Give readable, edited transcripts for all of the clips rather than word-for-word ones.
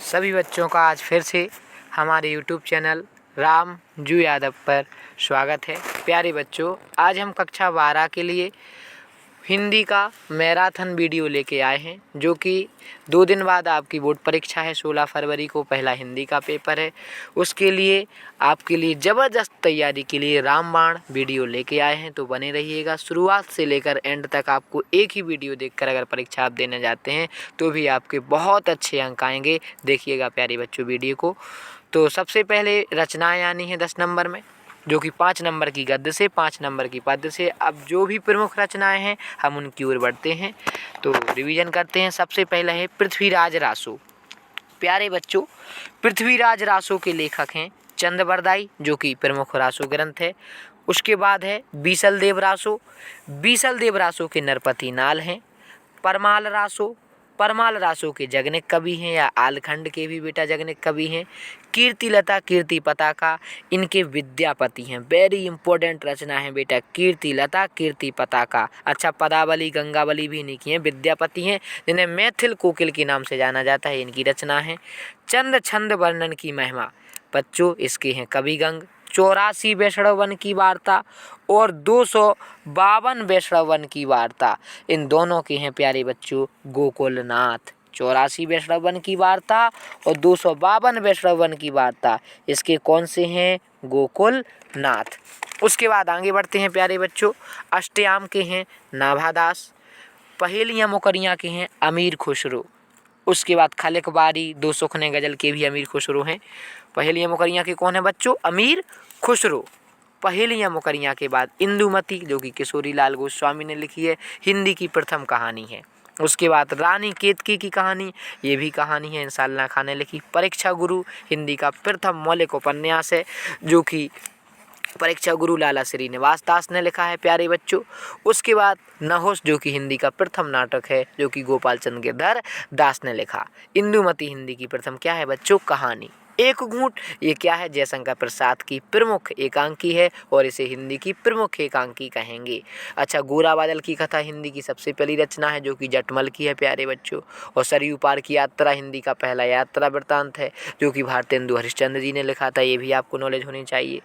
सभी बच्चों का आज फिर से हमारे यूट्यूब चैनल रामजू यादव पर स्वागत है। प्यारे बच्चों, आज हम कक्षा 12 के लिए हिंदी का मैराथन वीडियो लेके आए हैं, जो कि 2 दिन बाद आपकी बोर्ड परीक्षा है। 16 फरवरी को पहला हिंदी का पेपर है। उसके लिए आपके लिए ज़बरदस्त तैयारी के लिए रामबाण वीडियो लेके आए हैं, तो बने रहिएगा। शुरुआत से लेकर एंड तक आपको एक ही वीडियो देखकर अगर परीक्षा आप देने जाते हैं तो भी आपके बहुत अच्छे अंक आएंगे। देखिएगा प्यारे बच्चों वीडियो को। तो सबसे पहले रचनाएँ आनी है 10 नंबर में, जो कि 5 नंबर की गद्य से 5 नंबर की पद्य से। अब जो भी प्रमुख रचनाएं हैं हम उनकी ओर बढ़ते हैं, तो रिवीजन करते हैं। सबसे पहला है पृथ्वीराज रासो। प्यारे बच्चों, पृथ्वीराज रासो के लेखक हैं चंद्रबरदाई, जो कि प्रमुख रासो ग्रंथ है। उसके बाद है बीसल देव रासो। बीसल देव रासो के नरपति नाल हैं। परमाल रासो, परमाल रासो के जगनिक कवि हैं, या आलखंड के भी बेटा जगनिक कवि हैं। कीर्तिलता, कीर्ति पताका इनके विद्यापति हैं। वेरी इंपॉर्टेंट रचना है बेटा, कीर्तिलता, कीर्ति पताका। अच्छा, पदावली गंगावली भी इन्हीं की हैं, विद्यापति हैं, जिन्हें मैथिल कोकिल के नाम से जाना जाता है। इनकी रचना है। चंद छंद वर्णन की महिमा बच्चों इसके हैं कवि गंग। 84 वैष्णव वन की वार्ता और 252 वैष्णव वन की वार्ता, इन दोनों के हैं प्यारे बच्चों गोकुलनाथ। 84 वैष्णव वन की वार्ता और 252 वैष्णव वन की वार्ता, इसके कौन से हैं? गोकुलनाथ। उसके बाद आगे बढ़ते हैं प्यारे बच्चों। अष्टयाम के हैं नाभादास। पहेलियाँ मुकरियाँ के हैं अमीर खुसरो। उसके बाद खलिकबारी, दो सुखने गजल के भी अमीर खुसरो हैं। पहेलियाँ मुकरियाँ के कौन है बच्चों? अमीर खुसरो। पहेलियाँ मुकरियाँ के बाद इंदुमती, जो कि किशोरी लाल गोस्वामी ने लिखी है, हिंदी की प्रथम कहानी है। उसके बाद रानी केतकी की कहानी, ये भी कहानी है इंसाल्लाह खान ने लिखी। परीक्षा गुरु हिंदी का प्रथम मौलिक उपन्यास है, जो कि परीक्षा गुरु लाला श्रीनिवास दास ने लिखा है प्यारे बच्चों। उसके बाद नहुस, जो कि हिंदी का प्रथम नाटक है, जो कि गोपाल चंद्र गिरधर दास ने लिखा। इंदुमती हिंदी की प्रथम क्या है बच्चों? कहानी। एक घूंट, ये क्या है? जयशंकर प्रसाद की प्रमुख एकांकी है और इसे हिंदी की प्रमुख एकांकी कहेंगे। अच्छा, गोरा बादल की कथा हिंदी की सबसे पहली रचना है, जो कि जटमल की है प्यारे बच्चों। और सरयू पार की यात्रा हिंदी का पहला यात्रा वृत्तांत है, जो कि भारतेंदु हरिश्चंद्र जी ने लिखा था। ये भी आपको नॉलेज होनी चाहिए।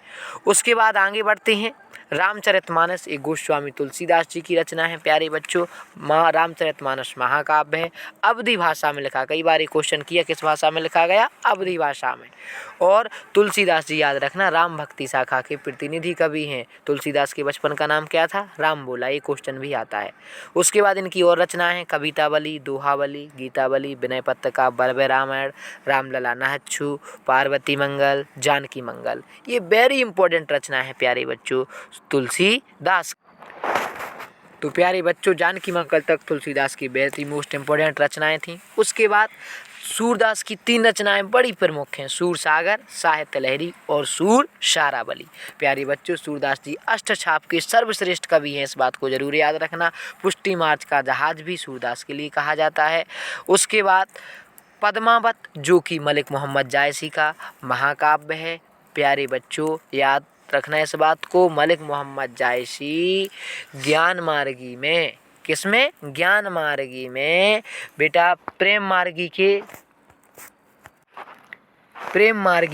उसके बाद आगे बढ़ते हैं। रामचरितमानस एक गोस्वामी तुलसीदास जी की रचना है प्यारे बच्चों। रामचरितमानस महाकाव्य है, अवधी भाषा में लिखा। कई बार क्वेश्चन किया किस भाषा में लिखा गया? अवधी भाषा में। और तुलसीदास जी याद रखना राम भक्ति शाखा के प्रतिनिधि कवि हैं। तुलसीदास के बचपन का नाम क्या था? राम बोला। ये क्वेश्चन भी आता है। उसके बाद इनकी और रचनाएं हैं कवितावली, दोहावली, गीतावली, विनय पत्रिका, बरबे रामायण, रामलला नहच्छु, पार्वती मंगल, जानकी मंगल। ये वेरी इंपॉर्टेंट रचना है प्यारे बच्चों तुलसीदास। तो प्यारे बच्चों जानकी मंगल तक तुलसीदास की वेरी मोस्ट इंपॉर्टेंट रचनाएं थीं। उसके बाद सूरदास की 3 रचनाएं बड़ी प्रमुख हैं, सूर सागर, साहित्य लहरी और सूर शारावली। प्यारे बच्चों सूरदास जी अष्टछाप के सर्वश्रेष्ठ कवि हैं, इस बात को जरूर याद रखना। पुष्टि मार्च का जहाज भी सूरदास के लिए कहा जाता है। उसके बाद पद्मावत, जो कि मलिक मोहम्मद जायसी का महाकाव्य है प्यारे बच्चों, याद रखना इस बात को। मलिक मोहम्मद जायसी ज्ञान मार्गी में, किसमें? ज्ञान मार्गी में बेटा प्रेम मार्गी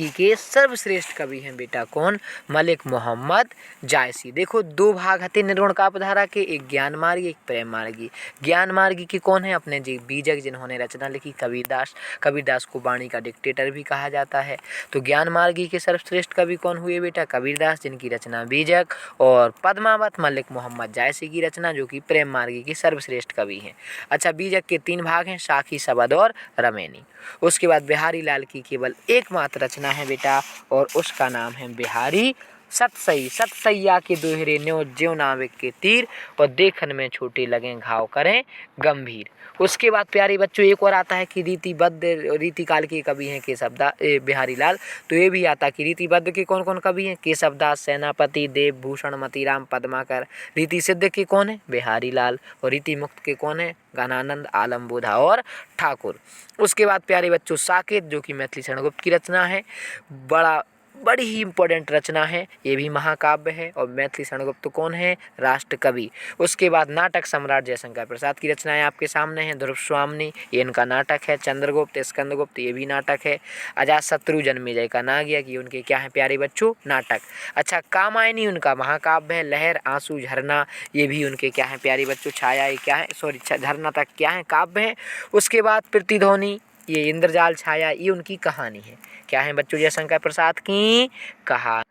के सर्वश्रेष्ठ कवि हैं बेटा। कौन? मलिक मोहम्मद जायसी। देखो 2 भाग हते निर्गुण काव्यधारा के, एक ज्ञान मार्गी, एक प्रेम मार्गी। ज्ञान मार्गी के कौन है? अपने जी बीजक, जिन्होंने रचना लिखी कबीरदास। कबीरदास को वाणी का डिक्टेटर भी कहा जाता है। तो ज्ञान मार्गी के सर्वश्रेष्ठ कवि कौन हुए बेटा? कबीरदास, जिनकी रचना बीजक। और पद्मावत मलिक मोहम्मद जायसी की रचना, जो कि प्रेम मार्गी के सर्वश्रेष्ठ कवि हैं। अच्छा, बीजक के 3 भाग हैं, साखी, सबद और रमेनी। उसके बाद बिहारी लाल की केवल एकमात्र रचना है बेटा, और उसका नाम है बिहारी सतसई। सतसैया के दोहरे न्यो ज्यों नाविक के तीर, और देखन में छोटे लगे घाव करें गंभीर। उसके बाद प्यारे बच्चों एक और आता है कि रीतिबद्ध, रीतिकाल के कवि हैं केशवदास, बिहारी लाल। तो ये भी आता कि रीतिबद्ध के कौन कौन कवि हैं? केशवदास, सेनापति, देवभूषण, मतीराम, पद्माकर। रीति सिद्ध के कौन है? बिहारी लाल। और रीति मुक्त के कौन है? गणानंद, आलम बोधा और ठाकुर। उसके बाद प्यारे बच्चों साकेत, जो कि मैथिली शरणगुप्त की रचना है, बड़ा बड़ी ही इम्पोर्टेंट रचना है, ये भी महाकाव्य है। और मैथिली शरणगुप्त कौन है? राष्ट्र कवि। उसके बाद नाटक सम्राट जयशंकर प्रसाद की रचनाएं आपके सामने हैं। ध्रुव स्वामिनी, ये इनका नाटक है। चंद्रगुप्त, स्कंदगुप्त, ये भी नाटक है। अजातशत्रु जन्मेजय का नागियक, ये उनके क्या है प्यारे बच्चों? नाटक। अच्छा, कामायनी उनका महाकाव्य है। लहर, आंसू, झरना, ये भी उनके क्या है प्यारे बच्चों? छाया, ये क्या है? सॉरी, झरना तक क्या है? काव्य है। उसके बाद प्रतिध्वनि, ये इंद्रजाल, छाया, ये उनकी कहानी है। क्या है बच्चों? जयशंकर प्रसाद की कहानी।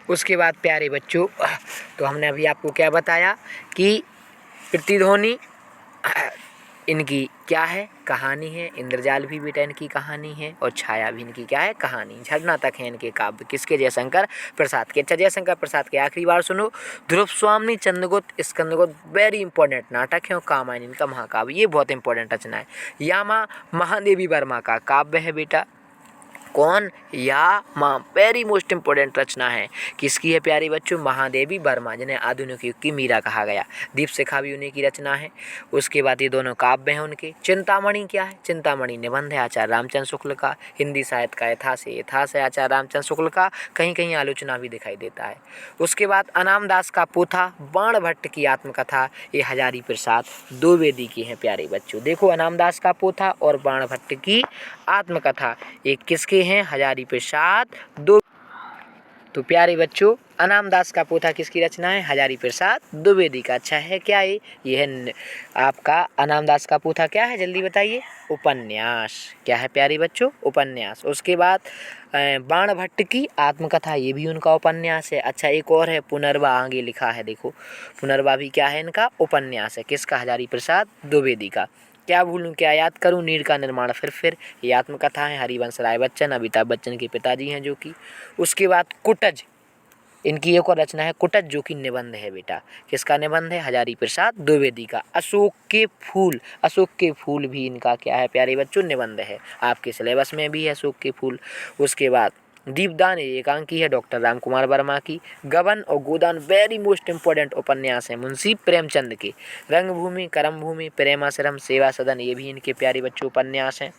उसके बाद प्यारे बच्चों, तो हमने अभी आपको क्या बताया कि प्रतिध्वनि इनकी क्या है? कहानी है। इंद्रजाल भी बेटा इनकी कहानी है। और छाया भी इनकी क्या है? कहानी। झरना तक है इनके काव्य, किसके? जयशंकर प्रसाद के। अच्छा, जयशंकर प्रसाद के आखिरी बार सुनो। ध्रुव स्वामिनी, चंद्रगुप्त, स्कंदगुप्त, वेरी इंपॉर्टेंट नाटक है। और कामायनी इनका महाकाव्य, ये बहुत इंपॉर्टेंट रचना है। यामा महादेवी वर्मा का काव्य है बेटा। कौन? यामा, वेरी मोस्ट इंपोर्टेंट रचना है। किसकी है प्यारे बच्चों? महादेवी वर्मा, जिन्हें आधुनिक युग की मीरा कहा गया। दीपशिखा भी उन्हीं की रचना है। उसके बाद ये दोनों काव्य हैं उनके। चिंतामणि क्या है? चिंतामणि निबंध है आचार्य रामचंद्र शुक्ल का। हिंदी साहित्य का इतिहास है, इतिहास है आचार्य रामचंद्र शुक्ल का। कहीं कहीं आलोचना भी दिखाई देता है। उसके बाद अनाम दास का पोथा, बाण भट्ट की आत्मकथा, ये हजारी प्रसाद द्विवेदी की है प्यारे बच्चों। देखो, अनाम दास का पोथा और बाण भट्ट की आत्मकथा, ये किसके हैं? हजारी प्रसाद दो। तो प्यारे बच्चों, अनाम दास का पोथा किसकी रचना है? हजारी प्रसाद द्विवेदी का। अच्छा है क्या ये है आपका अनाम दास का पोथा क्या है? जल्दी बताइए। उपन्यास। क्या है प्यारे बच्चों? उपन्यास। उसके बाद बाण भट्ट की आत्मकथा, ये भी उनका उपन्यास है। अच्छा, एक और है पुनर्वा, आगे लिखा है देखो। पुनर्वा भी क्या है? इनका उपन्यास है। किसका? हजारी प्रसाद द्विवेदी का। क्या भूलूं क्या याद करूं? नीर का निर्माण फिर ये आत्मकथा है। हरिवंश राय बच्चन, अमिताभ बच्चन के पिताजी हैं जो कि। उसके बाद कुटज, इनकी एक और रचना है कुटज, जो कि निबंध है बेटा। किसका निबंध है? हजारी प्रसाद द्विवेदी का। अशोक के फूल, अशोक के फूल भी इनका क्या है प्यारे बच्चों? निबंध है। आपके सिलेबस में भी है अशोक के फूल। उसके बाद दीपदान एकांकी है डॉक्टर रामकुमार वर्मा की। गबन और गोदान वेरी मोस्ट इंपॉर्टेंट उपन्यास है मुंशी प्रेमचंद के। रंगभूमि, करमभूमि, प्रेमाश्रम, सेवा सदन, ये भी इनके प्यारे बच्चों उपन्यास हैं।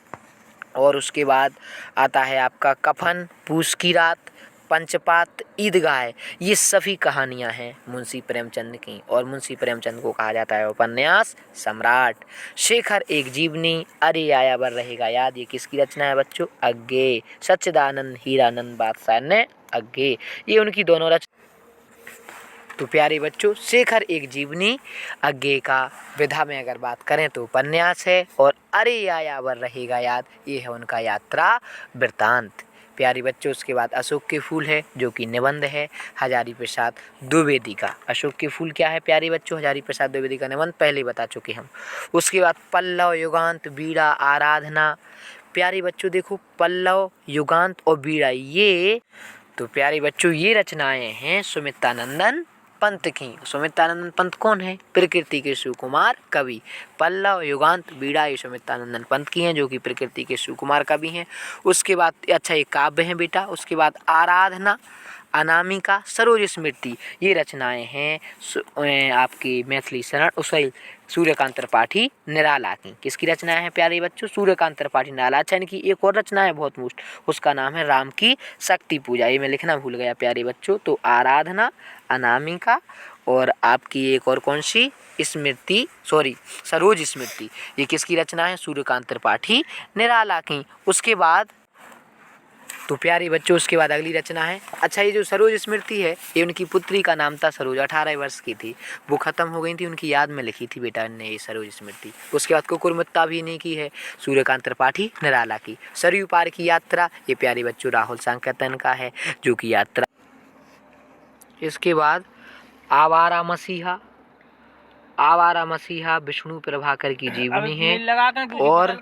और उसके बाद आता है आपका कफन, पूस की रात, पंचपात, ईदगाह, ये सभी कहानियां हैं मुंशी प्रेमचंद की। और मुंशी प्रेमचंद को कहा जाता है उपन्यास सम्राट। शेखर एक जीवनी, अरे आया बर रहेगा याद, ये किसकी रचना है बच्चों? अग्गे। सच्चिदानंद हीरानंद बादशाह ने अग्गे, ये उनकी दोनों रचना। तो प्यारे बच्चों, शेखर एक जीवनी, अग्गे का विधा में अगर बात करें तो उपन्यास है। और अरे आया बर रहेगा याद, ये है उनका यात्रा वृत्तांत। प्यारे बच्चों, उसके बाद अशोक के फूल है जो कि निबंध है हजारी प्रसाद द्विवेदी का। अशोक के फूल क्या है प्यारे बच्चों? हजारी प्रसाद द्विवेदी का निबंध, पहले बता चुके हम। उसके बाद पल्लव, युगांत, बीड़ा, आराधना। प्यारे बच्चों देखो, पल्लव, युगांत और बीड़ा, ये तो प्यारे बच्चों ये रचनाएं हैं सुमित्रानंदन पंत की। सुमित्रानंदन पंत कौन है? प्रकृति के सुकुमार कवि। पल्लव, युगांत, बीड़ा, ये सुमित्रानंदन पंत की हैं जो कि प्रकृति के सुकुमार कवि हैं। उसके बाद अच्छा ये काव्य हैं बेटा। उसके बाद आराधना, अनामिका, सरोज स्मृति, ये रचनाएं हैं आपकी मैथिली शरण सूर्यकांत त्रिपाठी निराला की। किसकी रचनाएं हैं प्यारे बच्चों? सूर्यकांत त्रिपाठी निराला। अच्छा, इनकी एक और रचना है बहुत मोस्ट, उसका नाम है राम की शक्ति पूजा। ये मैं लिखना भूल गया प्यारे बच्चों। तो आराधना, अनामिका और आपकी एक और कौन सी? स्मृति, सॉरी सरोज स्मृति, ये किसकी रचना है? सूर्यकांत त्रिपाठी निराला की। उसके बाद तो प्यारे बच्चों, उसके बाद अगली रचना है। अच्छा, ये जो सरोज स्मृति है, ये उनकी पुत्री का नाम था सरोज, 18 वर्ष की थी, वो खत्म हो गई थी, उनकी याद में लिखी थी बेटा ने ये सरोज स्मृति। उसके बाद कुकुरमुत्ता भी इन्हीं की है, सूर्यकांत त्रिपाठी निराला की। सरयू पार की यात्रा, ये प्यारे बच्चों राहुल सांकेतन का है जो कि यात्रा। इसके बाद आवारा मसीहा, आवारा मसीहा विष्णु प्रभाकर की जीवनी है। और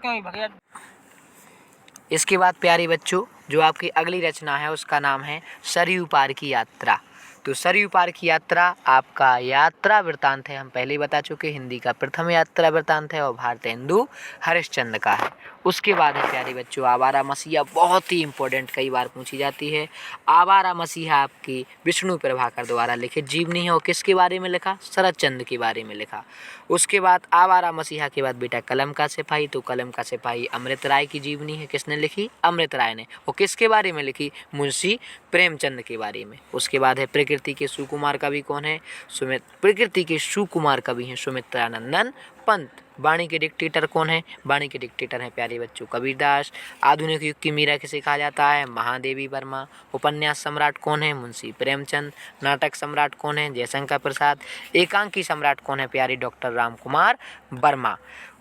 इसके बाद प्यारे बच्चों जो आपकी अगली रचना है उसका नाम है सरयू पार की यात्रा। तो सरयू पार की यात्रा आपका यात्रा वृत्तांत है, हम पहले ही बता चुके, हिंदी का प्रथम यात्रा वृत्तांत है और भारतेंदु हरिश्चंद्र का है। उसके बाद है प्यारे बच्चों आवारा मसीहा, बहुत ही इंपॉर्टेंट, कई बार पूछी जाती है। आवारा मसीहा आपकी विष्णु प्रभाकर द्वारा लिखित जीवनी है और किसके बारे में लिखा, शरद चंद्र के बारे में लिखा। उसके बाद आवारा मसीहा के बाद बेटा कलम का सिपाही, तो कलम का सिपाही अमृत राय की जीवनी है, किसने लिखी, अमृत राय ने, और किसके बारे में लिखी, मुंशी प्रेमचंद के बारे में। उसके बाद है प्रकृति के सुकुमार कवि कौन है, प्रकृति के सुकुमार कवि हैं सुमित्रानंदन पंत। वाणी के डिक्टेटर कौन है, वाणी के डिक्टेटर हैं प्यारे बच्चों कबीरदास। आधुनिक युग की मीरा किसे कहा जाता है, महादेवी वर्मा। उपन्यास सम्राट कौन है, मुंशी प्रेमचंद। नाटक सम्राट कौन है, जयशंकर प्रसाद। एकांकी सम्राट कौन है प्यारे, डॉक्टर राम कुमार वर्मा।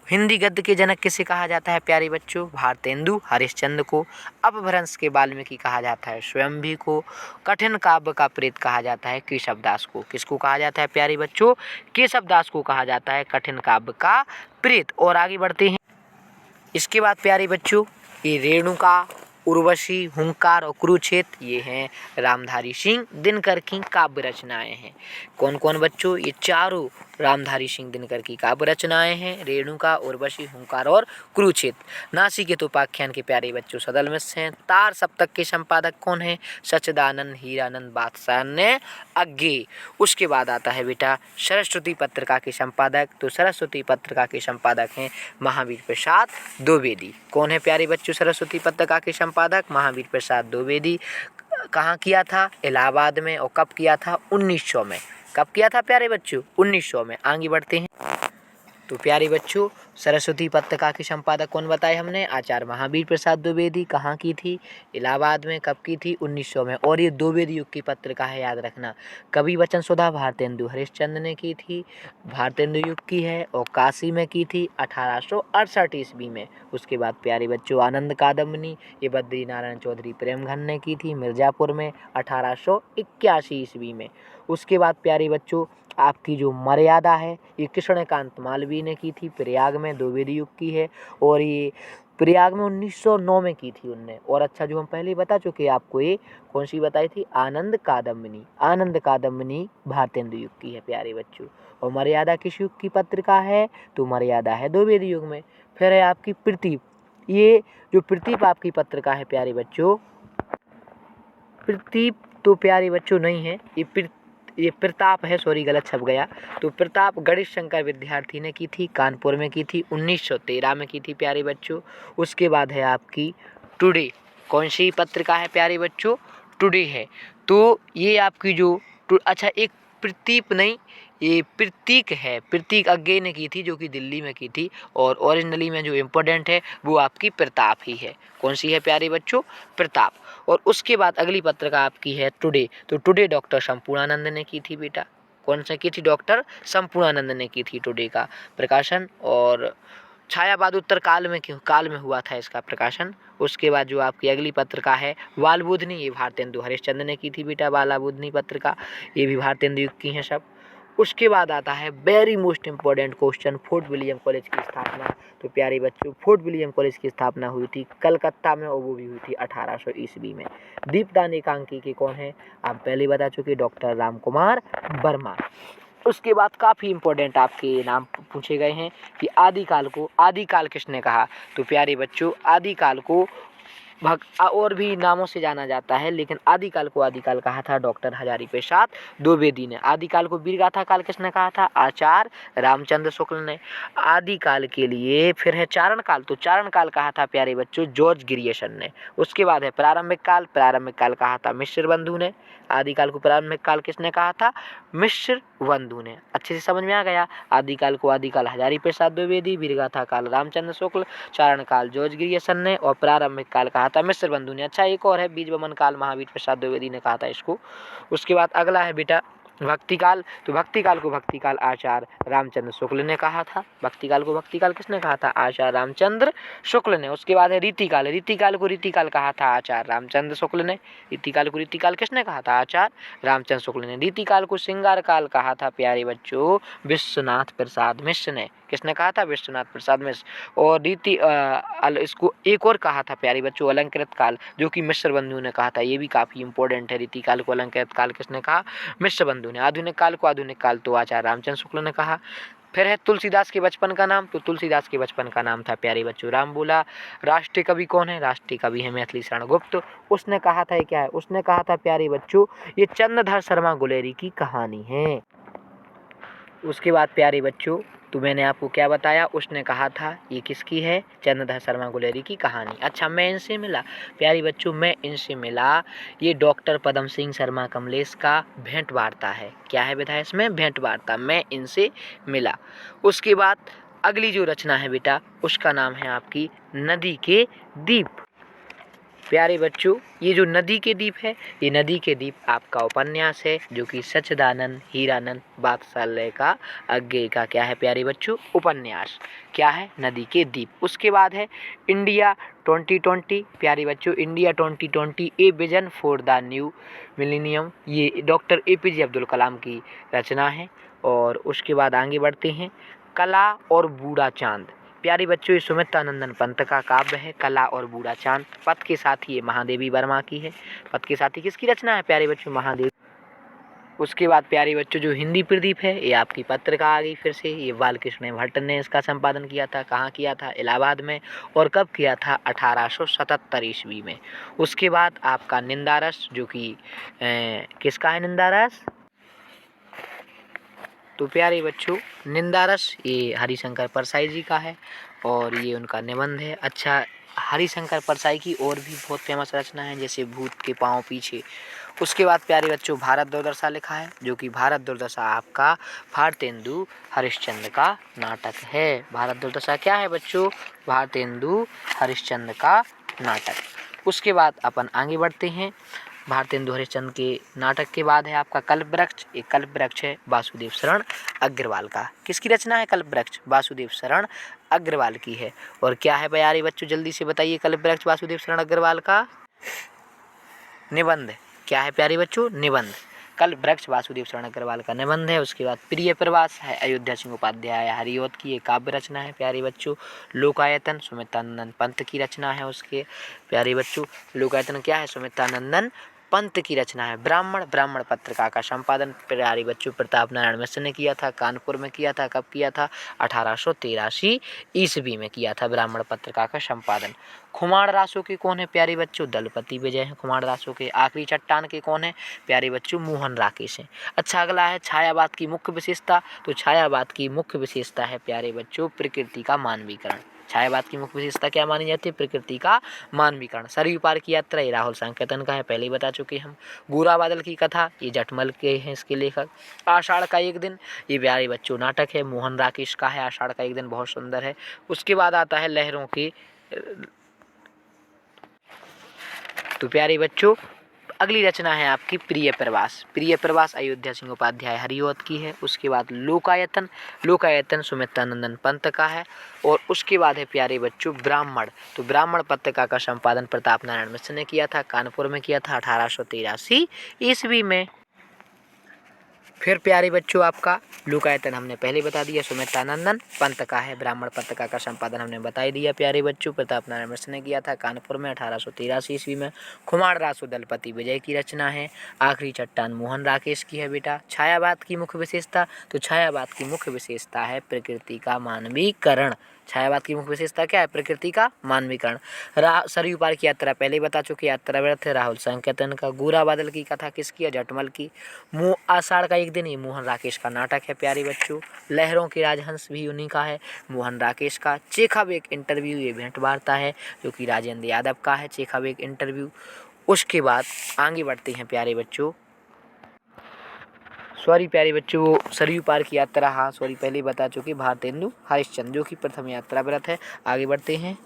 हिंदी गद्य के जनक किसे कहा जाता है प्यारे बच्चों, भारतेंदु हरिश्चंद्र को। अपभ्रंश के वाल्मीकि कहा जाता है स्वयंभी को। कठिन काव्य का प्रेत कहा जाता है केशवदास को। किसको कहा जाता है प्यारे बच्चों, केशवदास को कहा जाता है कठिन काव्य का प्रेत। और आगे बढ़ते हैं, इसके बाद प्यारे बच्चों ये रेणुका, उर्वशी, हुंकार और कुरुक्षेत्र, ये हैं रामधारी सिंह दिनकर की काव्य रचनाएं हैं। कौन कौन बच्चों, ये चारों रामधारी सिंह दिनकर की काव्य रचनाएं हैं, रेणुका, उर्वशी, हुंकार और कुरुक्षेत्र। नासिकेत उपाख्यान के प्यारे बच्चों सदल मिश्र हैं। तार सप्तक के संपादक कौन है, सच्चिदानंद हीरानंद बादशाह अज्ञे। उसके बाद आता है बेटा सरस्वती पत्रिका के संपादक, तो सरस्वती पत्रिका के संपादक हैं महावीर प्रसाद द्विवेदी। कौन है प्यारे बच्चों सरस्वती पत्रिका के संपादक, महावीर प्रसाद द्विवेदी। कहाँ किया था, इलाहाबाद में, और कब किया था, 1900 में। कब किया था प्यारे बच्चों, 1900 में। आगे बढ़ते हैं, तो प्यारे बच्चों सरस्वती पत्रिका के संपादक कौन बताए हमने, आचार्य महावीर प्रसाद द्विवेदी। कहाँ की थी, इलाहाबाद में। कब की थी, 1900 में। और ये द्विवेदी युग की पत्रिका है, याद रखना। कवि वचन सुधा भारतेंदु हरिश्चंद्र ने की थी, भारतेंदु युग की है, और काशी में की थी 1868 ईस्वी में। उसके बाद प्यारे बच्चों आनंद कादम्बनी, ये बद्री नारायण चौधरी प्रेमघन ने की थी मिर्ज़ापुर में 1881 ईस्वी में। उसके बाद प्यारे बच्चों आपकी जो मर्यादा है ये कृष्णकांत मालवीय ने की थी, प्रयाग में, द्विवेदी युग की है। और ये प्रयाग में 1909 में की थी उनने। और अच्छा जो हम पहले बता चुके आपको, ये कौन सी बताई थी, आनंद कादम्बनी। आनंद कादम्बनी भारतेंदु युग की है प्यारे बच्चों। और मर्यादा किस युग की पत्रिका है, तो मर्यादा है द्विवेदी युग में। फिर है आपकी प्रतीप, ये जो प्रतीप आपकी पत्रिका है प्यारे बच्चों, प्रतीप तो प्यारे बच्चों नहीं है, ये प्रताप है, सॉरी गलत छप गया। तो प्रताप गणेश शंकर विद्यार्थी ने की थी, कानपुर में की थी, 1913 में की थी प्यारे बच्चों। उसके बाद है आपकी टुडे, कौन सी पत्रिका है प्यारे बच्चों, टुडे है। तो ये आपकी जो अच्छा एक प्रतीप नहीं, ये प्रतीक है, प्रतीक अज्ञे ने की थी जो कि दिल्ली में की थी। और ओरिजिनली में जो इम्पोर्टेंट है वो आपकी प्रताप ही है। कौन सी है प्यारे बच्चों, प्रताप। और उसके बाद अगली पत्रिका आपकी है टुडे, तो टुडे डॉक्टर संपूर्णानंद ने की थी बेटा। कौन सा की थी, डॉक्टर संपूर्णानंद ने की थी टुडे का प्रकाशन। और छायावाद उत्तर काल में हुआ था इसका प्रकाशन। उसके बाद जो आपकी अगली पत्रिका है वालबुधनी, ये भारतेंदु हरिश्चंद्र ने की थी बेटा, वालबुधनी पत्रिका, ये भी भारतेंदु युग की हैं सब। उसके बाद आता है very most important question, fort William college की स्थापना। तो प्यारे बच्चों फोर्ट विलियम कॉलेज की स्थापना हुई थी कलकत्ता में, और वो भी हुई थी 1800 ईस्वी में। दीपदान एकांकी के कौन है, आप पहले बता चुके, डॉक्टर राम कुमार वर्मा। उसके बाद काफ़ी इंपॉर्टेंट आपके नाम पूछे गए हैं कि आदिकाल किसने कहा, तो प्यारे बच्चों आदिकाल को और भी नामों से जाना जाता है, लेकिन आदिकाल को आदिकाल कहा था डॉक्टर हजारी प्रसाद द्विवेदी ने। आदिकाल को वीरगाथा काल किसने कहा था, आचार्य रामचंद्र शुक्ल ने। आदिकाल के लिए फिर है चारण काल, तो चारण काल कहा था प्यारे बच्चों जॉर्ज ग्रियर्सन ने। उसके बाद है प्रारंभिक काल कहा था मिश्र बंधु ने। आदिकाल को प्रारंभिक काल किसने कहा था, मिश्र बंधु ने। अच्छे से समझ में आ गया। आदिकाल को आदिकाल हजारी प्रसाद द्विवेदी, वीरगाथा काल रामचंद्र शुक्ल, चारण काल जॉर्ज ग्रियर्सन ने, और प्रारंभिक काल कहा था मिश्र बंधु ने। अच्छा एक और है बीज वमन काल, महावीर प्रसाद द्विवेदी ने कहा था इसको। उसके बाद अगला है बेटा भक्तिकाल, तो भक्तिकाल को भक्तिकाल आचार्य रामचंद्र शुक्ल ने कहा था। भक्तिकाल को भक्तिकाल किसने कहा था? आचार्य रामचंद्र शुक्ल ने। उसके बाद है रीतिकाल, रीतिकाल को रीतिकाल कहा था आचार्य रामचंद्र शुक्ल ने। रीतिकाल को रीतिकाल किसने कहा था? आचार्य रामचंद्र शुक्ल ने। रीतिकाल को श्रृंगार काल कहा था प्यारे बच्चों विश्वनाथ प्रसाद मिश्र ने। किसने कहा था? विश्वनाथ प्रसाद मिश्र। और इसको एक और कहा था प्यारे बच्चों अलंकृत काल, जो कि मिश्र बंधु ने कहा था। ये भी काफी इंपॉर्टेंट है। रीतिकाल को अलंकृत काल किसने कहा? मिश्र बंधु ने। आधुनिक काल को आधुनिक काल तो आचार्य रामचंद्र शुक्ल ने कहा। फिर है तुलसीदास के बचपन का नाम, तो तुलसीदास के बचपन का नाम था प्यारे बच्चों राम बोला। राष्ट्रीय कवि कौन है? राष्ट्रीय कवि है मैथिली शरण गुप्त। उसने कहा था, क्या है? उसने कहा था प्यारे बच्चों ये चंद्रधर शर्मा गुलेरी की कहानी है। उसके बाद प्यारे बच्चों तो मैंने आपको क्या बताया? उसने कहा था ये किसकी है? चंद्रधर शर्मा गुलेरी की कहानी। अच्छा, मैं इनसे मिला प्यारे बच्चों, मैं इनसे मिला। ये डॉक्टर पदम सिंह शर्मा कमलेश का भेंट वार्ता है। क्या है बेटा इसमें? भेंट वार्ता। मैं इनसे मिला। उसके बाद अगली जो रचना है बेटा उसका नाम है आपकी नदी के दीप। प्यारे बच्चों ये जो नदी के दीप है, ये नदी के दीप आपका उपन्यास है, जो कि सच्चिदानंद हीरानंद वात्सल्य का अज्ञेय का क्या है प्यारे बच्चों? उपन्यास। क्या है? नदी के दीप। उसके बाद है इंडिया 2020। प्यारे बच्चों India 2020 a vision for the new millennium, ये डॉक्टर APJ अब्दुल कलाम की रचना है। और उसके बाद आगे बढ़ते हैं कला और बूढ़ा चांद। प्यारे बच्चों ये सुमित्रानंदन पंत का काव्य है कला और बूढ़ा चांद। पद के साथ ये महादेवी वर्मा की है। पद के साथ ही किसकी रचना है प्यारे बच्चों? महादेवी। उसके बाद प्यारे बच्चों जो हिंदी प्रदीप है ये आपकी पत्रिका आ गई फिर से। ये बालकृष्ण भट्ट ने इसका संपादन किया था। कहाँ किया था? इलाहाबाद में। और कब किया था? 1877 ईस्वी में। उसके बाद आपका निंदारस, जो कि किसका है निंदारस? तो प्यारे बच्चों निंदारस ये हरिशंकर परसाई जी का है और ये उनका निबंध है। अच्छा, हरिशंकर परसाई की और भी बहुत फेमस रचना है जैसे भूत के पांव पीछे। उसके बाद प्यारे बच्चों भारत दुर्दशा लिखा है, जो कि भारत दुर्दशा आपका भारतेंदु हरिश्चंद्र का नाटक है। भारत दुर्दशा क्या है बच्चों? भारतेंदु हरिश्चंद्र का नाटक। उसके बाद अपन आगे बढ़ते हैं। भारतेंदु हरिश्चंद्र के नाटक के बाद है आपका कल्पवृक्ष। एक कल्पवृक्ष है वासुदेव शरण अग्रवाल का। किसकी रचना है कल्पवृक्ष? वासुदेव शरण अग्रवाल की है। और क्या है प्यारे बच्चों जल्दी से बताइए? कल्पवृक्ष वासुदेव शरण अग्रवाल का निबंध। क्या है प्यारे बच्चों? निबंध। कल्पवृक्ष वासुदेव शरण अग्रवाल का निबंध है। उसके बाद प्रिय प्रवास है अयोध्या सिंह उपाध्याय हरिऔध की एक काव्य रचना है प्यारे बच्चों। लोकायतन सुमित्रानंदन पंत की रचना है उसके प्यारे बच्चों। लोकायतन क्या है? सुमित्रानंदन पंत की रचना है। ब्राह्मण, ब्राह्मण पत्रिका का संपादन प्यारे बच्चों प्रताप नारायण मिश्र ने किया था। कानपुर में किया था। कब किया था? 1883 ईस्वी में किया था ब्राह्मण पत्रिका का संपादन। खुमाण रासो के कौन है प्यारे बच्चों? दलपति विजय हैं खुमाण रासो के। आखिरी चट्टान के कौन है प्यारे बच्चों? मोहन राकेश हैं। अच्छा, अगला है छायावाद की मुख्य विशेषता। तो छायावाद की मुख्य विशेषता है प्यारे बच्चों प्रकृति का मानवीकरण। छायावाद की मुख्य विशेषता क्या मानी जाती है? प्रकृति का मानवीकरण। सरयू पार की यात्रा ये राहुल संकेतन का है, पहले ही बता चुके हम। गोरा बादल की कथा ये जटमल के हैं इसके लेखक। आषाढ़ का एक दिन ये प्यारे बच्चों नाटक है, मोहन राकेश का है। आषाढ़ का एक दिन बहुत सुंदर है। उसके बाद आता है लहरों की। तो प्यारे बच्चों अगली रचना है आपकी प्रिय प्रवास। प्रिय प्रवास अयोध्या सिंह उपाध्याय हरिऔध की है। उसके बाद लोकायतन, लोकायतन सुमित्रानंदन पंत का है। और उसके बाद है प्यारे बच्चों ब्राह्मण। तो ब्राह्मण पत्रिका का संपादन प्रताप नारायण मिश्र ने किया था। कानपुर में किया था 1883 ईस्वी में। फिर प्यारे बच्चों आपका लोकायतन हमने पहले बता दिया सुमित्रानंदन पंत का है। ब्राह्मण पत्रिका का संपादन हमने बता ही दिया प्यारे बच्चों प्रताप नारायण मिश्र ने किया था कानपुर में 1883 ईस्वी में। खुमाण रासो दलपति विजय की रचना है। आखिरी चट्टान मोहन राकेश की है बेटा। छायावाद की मुख्य विशेषता। तो छायावाद की मुख्य विशेषता है प्रकृति का मानवीकरण। छायावाद की मुख्य विशेषता क्या है? प्रकृति का मानवीकरण। सरयू पार की यात्रा पहले बता चुके। यात्रा व्रत है राहुल संकेतन का। गोरा बादल की कथा किसकी है? जटमल की। आषाढ़ का एक दिन ये मोहन राकेश का नाटक है प्यारे बच्चों। लहरों के राजहंस भी उन्हीं का है, मोहन राकेश का। चेखव एक इंटरव्यू ये भेंट वार्ता है, जो कि राजेंद्र यादव का है। चेखव एक इंटरव्यू। उसके बाद आगे बढ़ते हैं प्यारे बच्चों। सॉरी प्यारे बच्चों वो सरयू पार की यात्रा, हाँ सॉरी पहले बता चुके। भारतेंदु हरिश्चंद्र जो कि प्रथम यात्रा व्रत है। आगे बढ़ते हैं।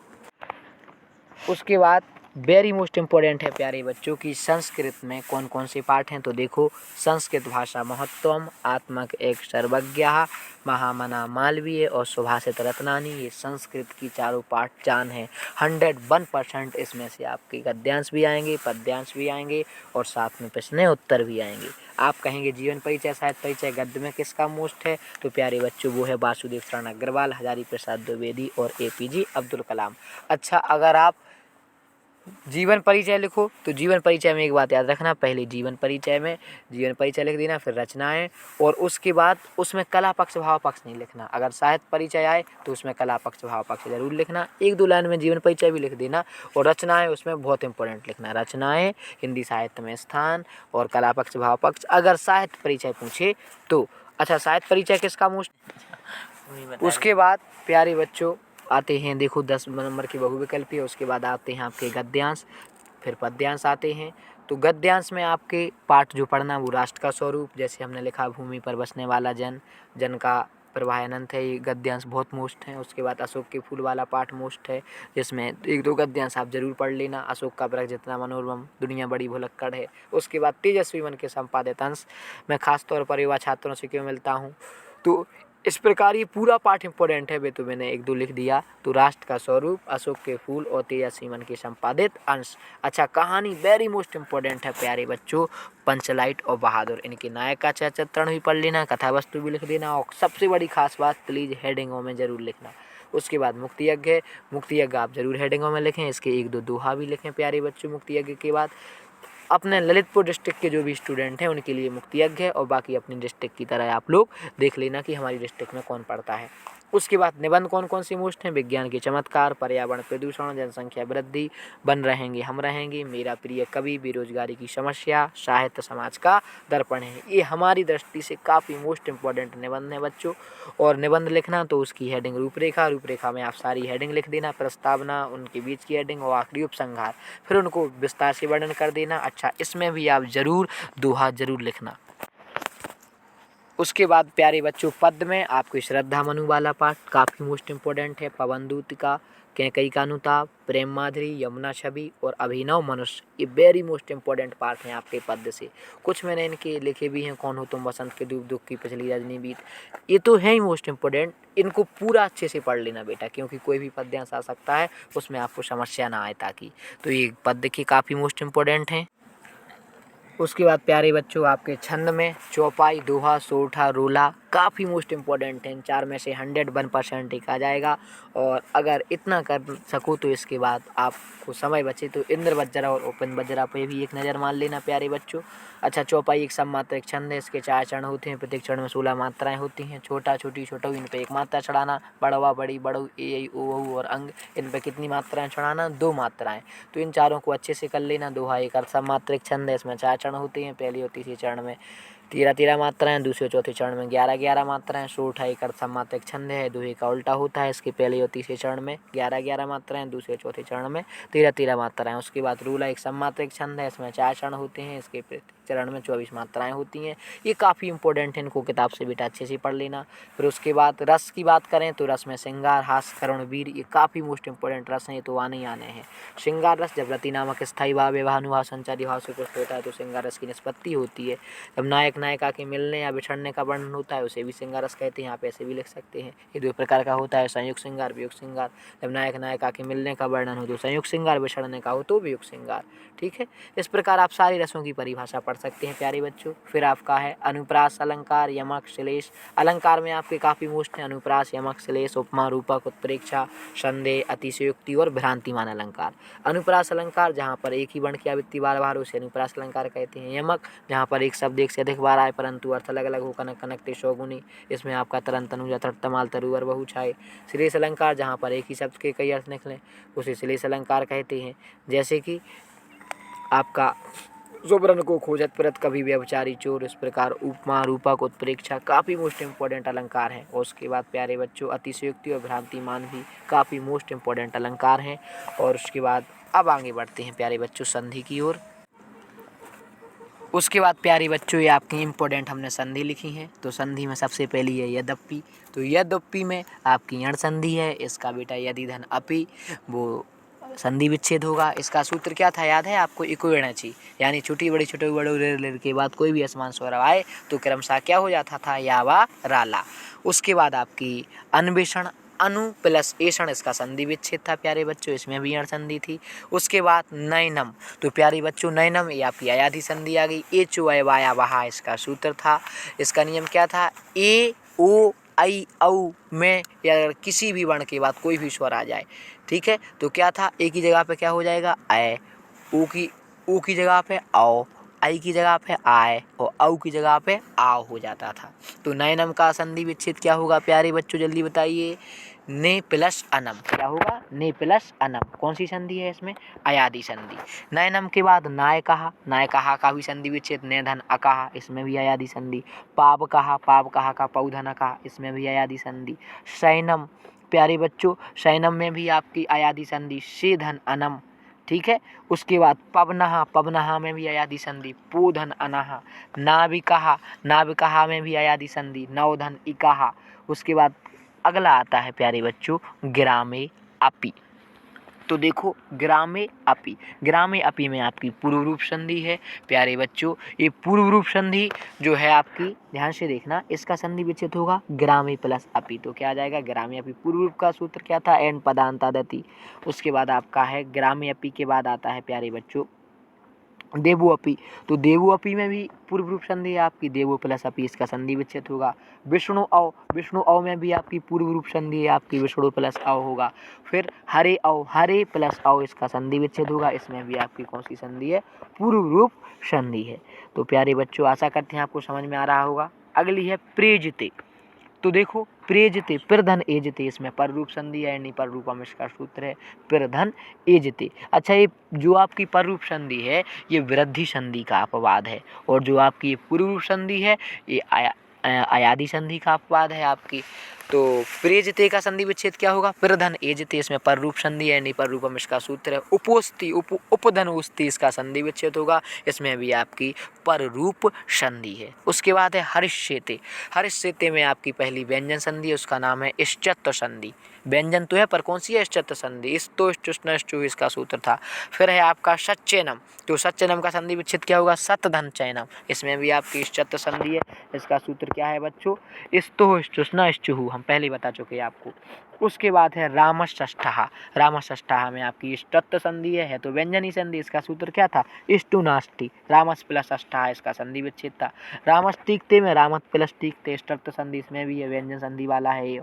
उसके बाद वेरी मोस्ट इम्पोर्टेंट है प्यारे बच्चों की संस्कृत में कौन कौन से पाठ हैं। तो देखो, संस्कृत भाषा महत्वम, आत्मक एक सर्वज्ञः, महामना मालवीय और सुभाषित रत्नानी, ये संस्कृत की चारों पाठ जान है। 101% इसमें से आपके गद्यांश भी आएंगे, पद्यांश भी आएंगे और साथ में प्रश्न उत्तर भी आएंगे। आप कहेंगे जीवन परिचय साहित्य परिचय गद्य में किसका मोस्ट है, तो प्यारे बच्चों वो है वासुदेव शरण अग्रवाल, हजारी प्रसाद द्विवेदी और APJ अब्दुल कलाम। अच्छा, अगर आप जीवन परिचय लिखो तो जीवन परिचय में एक बात याद रखना, पहले जीवन परिचय में जीवन परिचय लिख देना, फिर रचनाएं, और उसके बाद उसमें कला पक्ष भाव पक्ष नहीं लिखना। अगर साहित्य परिचय आए तो उसमें कला पक्ष भाव पक्ष जरूर लिखना, एक दो लाइन में जीवन परिचय भी लिख देना, और रचनाएं उसमें बहुत इंपॉर्टेंट लिखना, रचनाएं, हिंदी साहित्य में स्थान और कला पक्ष भाव पक्ष। अगर साहित्य परिचय पूछे तो अच्छा, साहित्य परिचय किसका मोस्ट। उसके बाद प्यारे बच्चों आते हैं, देखो 10 नंबर की बहुविकल्पी है, उसके बाद आते हैं आपके गद्यांश, फिर पद्यांश आते हैं। तो गद्यांश में आपके पाठ जो पढ़ना वो राष्ट्र का स्वरूप, जैसे हमने लिखा भूमि पर बसने वाला जन, जन का प्रवाह अनंत है, ये गद्यांश बहुत मोस्ट है। उसके बाद अशोक के फूल वाला पाठ मोस्ट है, जिसमें एक दो गद्यांश आप जरूर पढ़ लेना, अशोक का वृक्ष जितना मनोरम, दुनिया बड़ी भुलक्कड़ है। उसके बाद तेजस्वी मन के संपादित अंश, मैं खासतौर पर युवा छात्रों से क्यों मिलता हूँ, तो इस प्रकार ये पूरा पाठ इंपॉर्टेंट है। वे तो मैंने एक दो लिख दिया, तो राष्ट्र का स्वरूप, अशोक के फूल और तेजस्वी मन के संपादित अंश। अच्छा, कहानी वेरी मोस्ट इम्पोर्टेंट है प्यारे बच्चों, पंचलाइट और बहादुर, इनके नायक का चित्रण भी पढ़ लेना, कथा वस्तु भी लिख देना, और सबसे बड़ी खास बात प्लीज़ हेडिंगों में ज़रूर लिखना। उसके बाद मुक्ति यज्ञ है, मुक्ति यज्ञ आप जरूर हेडिंगों में लिखें, इसके एक दो दोहा भी लिखें प्यारे बच्चों। मुक्ति यज्ञ के बाद अपने ललितपुर डिस्ट्रिक्ट के जो भी स्टूडेंट हैं उनके लिए मुक्ति यज्ञ है, और बाकी अपनी डिस्ट्रिक्ट की तरह आप लोग देख लेना कि हमारी डिस्ट्रिक्ट में कौन पढ़ता है। उसके बाद निबंध कौन कौन सी मोस्ट हैं, विज्ञान के चमत्कार, पर्यावरण प्रदूषण, जनसंख्या वृद्धि, बन रहेंगे हम रहेंगे, मेरा प्रिय कवि, बेरोजगारी की समस्या, साहित्य समाज का दर्पण है। ये हमारी दृष्टि से काफ़ी मोस्ट इंपॉर्टेंट निबंध है बच्चों। और निबंध लिखना तो उसकी हेडिंग रूपरेखा, रूपरेखा में आप सारी हेडिंग लिख देना, प्रस्तावना, उनके बीच की हेडिंग और आखिरी उपसंहार, फिर उनको विस्तार से वर्णन कर देना। अच्छा, इसमें भी आप जरूर दोहा जरूर लिखना। उसके बाद प्यारे बच्चों पद में आपको श्रद्धा मनु वाला पाठ काफ़ी मोस्ट इम्पोर्टेंट है, पवन दूत का, कैकई का अनुताप, प्रेम माधुरी, यमुना छवि और अभिनव मनुष्य, ये वेरी मोस्ट इम्पोर्टेंट पार्ट हैं आपके पद्य से। कुछ मैंने इनके लिखे भी हैं, कौन हो तुम, बसंत के धूप, दुख की पिछली रजनी बीत, ये तो है ही मोस्ट इम्पोर्टेंट। इनको पूरा अच्छे से पढ़ लेना बेटा, क्योंकि कोई भी पद्यांश आ सकता है, उसमें आपको समस्या ना आए ताकि। तो ये पद्य के काफ़ी मोस्ट इम्पोर्टेंट हैं। उसके बाद प्यारे बच्चों आपके छंद में चौपाई, दोहा, सोरठा, रोला काफ़ी मोस्ट इम्पोर्टेंट हैं। 4 में से 101% एक आ जाएगा। और अगर इतना कर सको तो इसके बाद आपको समय बचे तो इंद्र वज्रा और ओपन वज्रा पे भी एक नज़र मार लेना प्यारे बच्चों। अच्छा, चौपाई एक सममात्रक छंद है, इसके 4 चरण होते हैं, प्रत्येक चरण में 16 मात्राएँ होती हैं। छोटा, छोटी, छोटऊ, इन पर एक मात्रा चढ़ाना, बड़वा, बड़ी, बड़ऊ, ए ऐ ओ औ और अंग, इन पर कितनी मात्राएँ चढ़ाना, 2 मात्राएँ। तो इन चारों को अच्छे से कर लेना। दोहा एक सममात्रक छंद है, इसमें 4 चरण होते हैं, पहली और तीसरी चरण में 13 मात्राएँ, दूसरे चौथे चरण में 11 मात्राएँ। सोरठा एक सममात्रक छंद है, दोहे का उल्टा होता है, इसके पहले और तीसरे चरण में 11 मात्राएँ, दूसरे चौथे चरण में 13 मात्राएँ। उसके बाद रोला एक सममात्रक छंद है, इसमें 4 चरण होते हैं, इसके चरण में 24 मात्राएँ होती हैं। ये काफ़ी इंपॉर्टेंट है, इनको किताब से बेटा अच्छे से पढ़ लेना। फिर उसके बाद रस की बात करें तो रस में श्रृंगार, हास्य, करुण, वीर, ये काफ़ी मोस्ट इंपॉर्टेंट रस हैं, ये तो आने ही आने हैं। श्रृंगार रस जब रति नामक स्थायी भाव विवाहानुभाव संचारी भाव से कुछ होता है तो श्रृंगार रस की निष्पत्ति होती है। जब नायक नायिका के मिलने या बिछड़ने का वर्णन होता है उसे भी श्रृंगार रस कहते हैं। आप ऐसे भी लिख सकते हैं। ये 2 प्रकार का होता है, संयुक्त श्रृंगार, वियुक्त श्रृंगार। जब नायक नायिका के मिलने का वर्णन हो तो संयुक्त श्रृंगार, बिछड़ने का हो तो वियुक्त श्रृंगार। ठीक है, इस प्रकार आप सारी रसों की परिभाषा पढ़ सकते हैं प्यारे बच्चों। फिर आपका है अनुप्रास अलंकार, यमक, श्लेष। अलंकार में आपके काफ़ी मोस्ट हैं, अनुप्रास, यमक, श्लेष, उपमा, रूपक, उत्प्रेक्षा, संदेह, अतिशयोक्ति और भ्रांतिमान अलंकार। अनुप्रास अलंकार जहाँ पर एक ही वर्ण की आवृत्ति बार बार उसे अनुप्रास अलंकार कहते हैं। यमक जहाँ पर एक शब्द एक से अधिक बार आए परंतु अर्थ अलग अलग हो, कनक, कनकते, शौगुनी, इसमें आपका तरन, तनु, जठर, तमाल, तरुवर, बहु, छाए। श्लेष अलंकार जहाँ पर एक ही शब्द के कई अर्थ निकलें उसे श्लेष अलंकार कहते हैं। जैसे कि आपका सुब्रन को खोजत परत, कभी व्यभिचारी चोर, इस प्रकार उपमा, रूपक, उत्प्रेक्षा काफ़ी मोस्ट इंपॉर्टेंट अलंकार हैं। और उसके बाद प्यारे बच्चों अतिशयोक्ति और भ्रांतिमान भी काफ़ी मोस्ट इंपॉर्टेंट अलंकार हैं। और उसके बाद अब आगे बढ़ते हैं प्यारे बच्चों संधि की ओर। उसके बाद प्यारे बच्चों ये आपकी इम्पोर्टेंट हमने संधि लिखी हैं। तो संधि में सबसे पहली है यद्यपि। तो यद्यपि में आपकी यण संधि है, इसका बेटा यदि धन अपि, वो संधि विच्छेद होगा। इसका सूत्र क्या था, याद है आपको, इको एणचि, यानी छोटी बड़ी रेर के बाद कोई भी असमान स्वर आए तो क्रमशः क्या हो जाता था, या वा राला। उसके बाद आपकी अन्वेषण, अनु प्लस एषण, इसका संधि विच्छेद था प्यारे बच्चों, इसमें भी अण संधि थी। उसके बाद नयनम, तो प्यारे बच्चों नयनम ये आपकी अयाधि संधि आ गई। ए चो वाया वहा इसका सूत्र था। इसका नियम क्या था, ए ओ आई औ में या अगर किसी भी वर्ण के बाद कोई भी स्वर आ जाए, ठीक है, तो क्या था, ए की जगह पे क्या हो जाएगा, ऐ, ओ की जगह पे औ, आई की जगह पे आए और औ की जगह पे आओ हो जाता था। तो नयनम का संधि विच्छेद क्या होगा प्यारे बच्चों, जल्दी बताइए। ने प्लस अनम, क्या होगा, ने प्लस अनम। कौन सी संधि है इसमें, अयाधि संधि। नयनम के बाद नाय कहा का भी संधि विच्छेद, ने धन अकहा, इसमें भी अयाधि संधि। पाव कहा का पौधन अकहा, इसमें भी अयाधि संधि। शयनम प्यारे बच्चों, शयनम में भी आपकी अयाधि संधि, से धन अनम, ठीक है। उसके बाद पवनहा में भी अयाधि संधि, पूधन अनहा। नाविकहा में भी अयाधि संधि, नवधन इकहा। उसके बाद अगला आता है प्यारे बच्चों ग्रामे अपि। तो देखो ग्रामे अपि में आपकी पूर्व रूप संधि है प्यारे बच्चों। ये पूर्व रूप संधि जो है आपकी, ध्यान से देखना, इसका संधि विच्छेद होगा ग्रामे प्लस अपि, तो क्या आ जाएगा, ग्रामे अपि। पूर्व रूप का सूत्र क्या था, एन पदांतादति। उसके बाद आपका है ग्रामे अपि के बाद आता है प्यारे बच्चों देवो अपि। तो देवो अपि में भी पूर्व रूप संधि है आपकी, देवो प्लस अपि, इसका संधि विच्छेद होगा। विष्णु औ में भी आपकी पूर्व रूप संधि है आपकी, विष्णु प्लस औ होगा। फिर हरे प्लस औ, इसका संधि विच्छेद होगा। इसमें भी आपकी कौन सी संधि है, पूर्व रूप संधि है। तो प्यारे बच्चों आशा करते हैं आपको समझ में आ रहा होगा। अगली है प्रेजते। तो देखो प्रेजते, प्रधन एजते, इसमें पर रूप संधि है, नहीं पर रूपम इसका सूत्र है, प्रधन एजते। अच्छा, ये जो आपकी पर रूप संधि है ये वृद्धि संधि का अपवाद है, और जो आपकी ये पूर्व रूप संधि है ये अयाधि संधि का अपवाद है आपकी। तो प्रेजते का संधि विच्छेद क्या होगा, प्रधन एजते, इसमें पर रूप संधि है, नहीं पर रूपम इसका सूत्र है। उपोस्ति, उपधन उस्ति, इसका संधि विच्छेद होगा, इसमें भी आपकी पर रूप संधि है। उसके बाद है हरिष्यते में आपकी पहली व्यंजन संधि है, उसका नाम है इश्चत्व संधि। व्यंजन तो है पर कौन सी है, इश्चत्व संधि। इस्तो इष्टुष्णष्टु इसका सूत्र था। फिर है आपका सच्चेनम। तो सच्चेनम का संधि विच्छेद क्या होगा, सतधन चयनम, इसमें भी आपकी इश्चत्व संधि है। इसका सूत्र क्या है बच्चों, इस्तो इष्टुष्णष्टु, हम पहले बता चुके हैं आपको। उसके बाद है रामषष्ठा में आपकी इष्टत्व संधि है तो व्यंजनी संधि। इसका सूत्र क्या था, इष्टु नास्ति, रामस प्लस अष्टा, इसका संधि विच्छेद था। रामस्टिकते में रामत प्लस टिकते, इष्टत्व संधि, इसमें भी ये व्यंजन संधि वाला है ये।